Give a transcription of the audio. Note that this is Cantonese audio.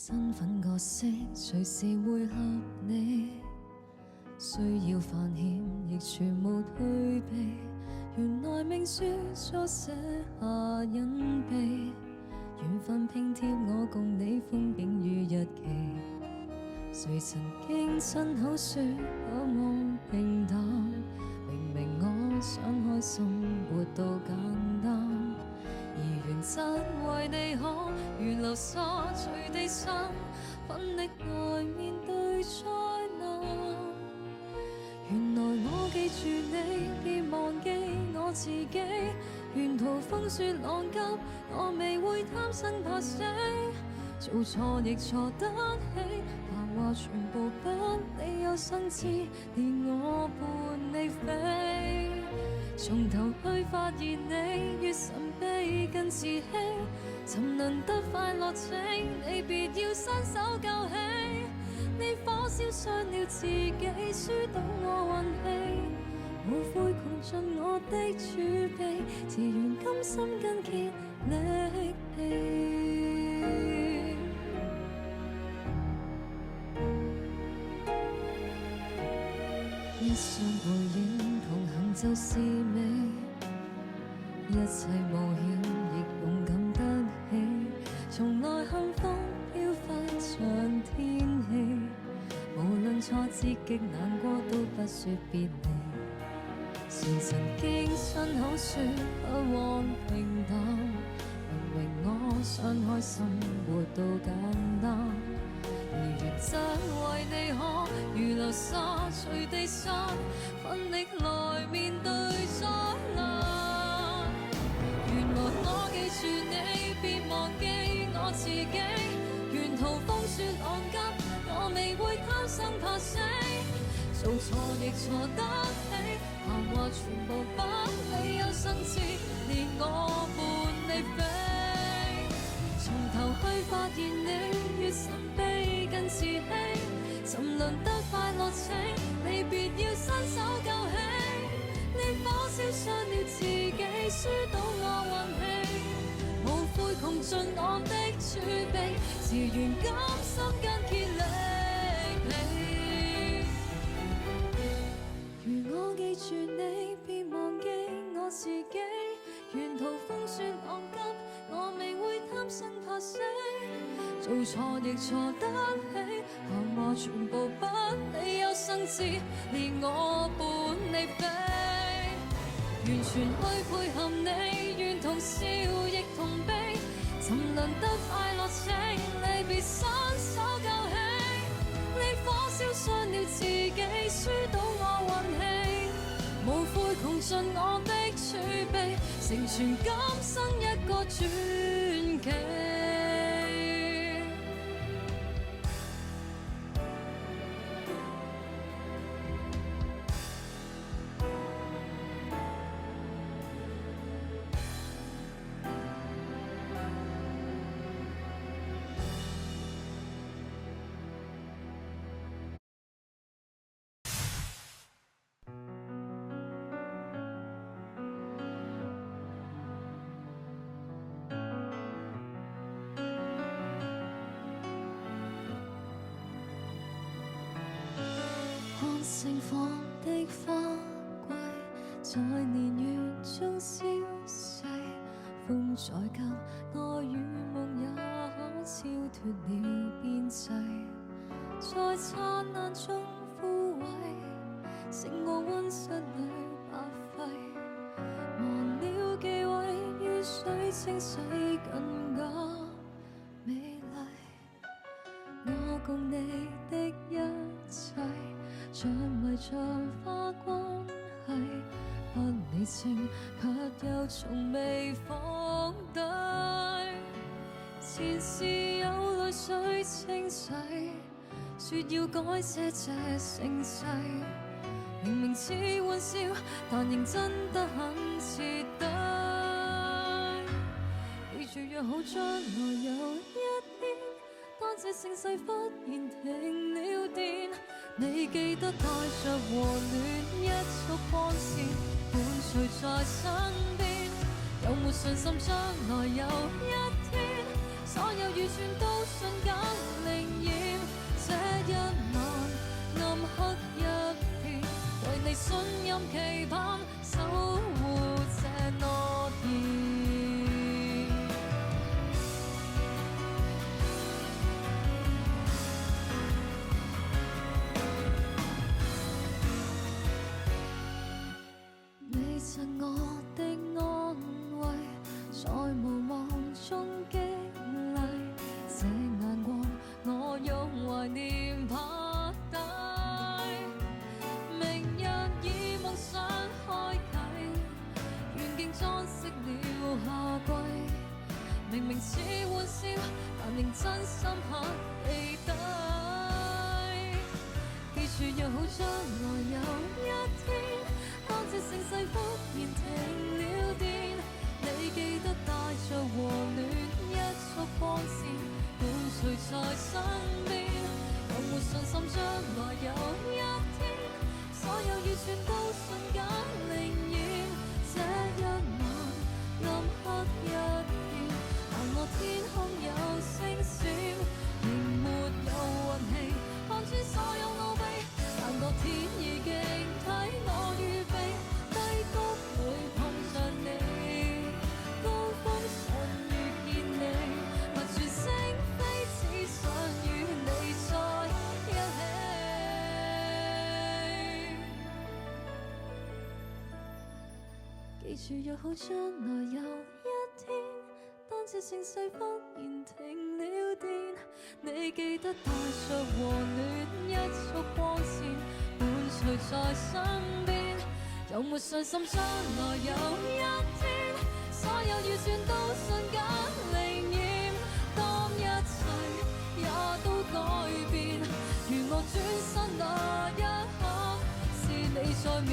身份角色隨時會合你，需要犯險亦全無退避。原來命書速寫下隱秘，緣分拼貼我共你風景與日期。誰曾經親口說渴望平淡，明明我想開心活到簡單，而原則為你可如流沙隨地散，奮力來面對災難。原來我記住你，別忘記我自己。沿途風雪浪急，我未會貪生怕死，做錯亦錯得起，談話全部不理有生智，連我伴你飛。從頭去發現你越神秘更自欺，怎能得快樂請你別要伸手救起。你火燒傷了自己，輸到我運氣，無悔窮盡我的儲備，自願甘心筋竭力氣。一雙背影同行就是美，一切冒險亦勇敢得起，從來幸福飄忽像天氣，無論挫折極難過都不說別離。誰曾經親口說不枉平淡，明明我想開心活到簡單，而原則為你可如流沙隨地散，奮力來面對災難。原來我記住你，別忘記我自己。沿途風雪浪急，我未會貪生怕死，做錯亦錯得起，談話全部不理有生智，連我伴你飛。從頭去發現你越神秘更自欺，怎論得快樂請你別要伸手救起。你火燒傷了自己，輸到我運氣，無悔窮盡我的儲備，自願甘心筋竭力氣。如我記住你，別忘記我自己。沿途風雪浪急，我未會貪生怕死，做錯亦錯得起，談話全部不理有生智，連我伴你飛。完全去配合你，願同笑亦同悲，怎能得快樂請你別伸手救起。你火燒傷了自己，輸到我運氣，無悔窮盡我的儲備，成全今生一個傳奇。盛放的花季，在年月中消逝。風再急，愛與夢也可超脫了邊際。在燦爛中枯萎，剩我溫室裏白費。忘了忌諱，於水清洗更加美麗。我共你的一切，像迷着花關係，不理性卻又從未放低。前事有淚水清洗，說要改寫這盛世，明明似玩笑，但認真得很徹底。記住約好將來有一天，當這盛世忽然停了電，你記得帶着和暖一束光線，伴隨在身邊。有沒信心將來有一天，所有預算都瞬間靈驗。這一晚暗黑一片，為你信任期盼，守護這諾言。你贈我的安慰，在無望中激勵，這眼光我用懷念拍低。明日以夢想開啟，願景裝飾了夏季。明明似玩笑，但認真深刻地底。記住約好將來有一天，當這盛世忽然停了電，你記得帶着和暖一束光線，伴隨在身邊。有沒信心將來有一天，所有預算都瞬間靈驗。這一晚暗黑一片，但我天空有星閃，仍沒有運氣看穿所有奧秘。但個天已經替我預備，低谷裏碰上你，高峰上遇見你，勿全星飛，只想與你在一起。記住約好將來有一天，當這盛世忽然停了電，你記得帶着和暖一束光線，伴隨在身邊。有沒信心將來有一天，所有預算都瞬間靈驗。當一切也都改變，如我轉身那一刻，是你在面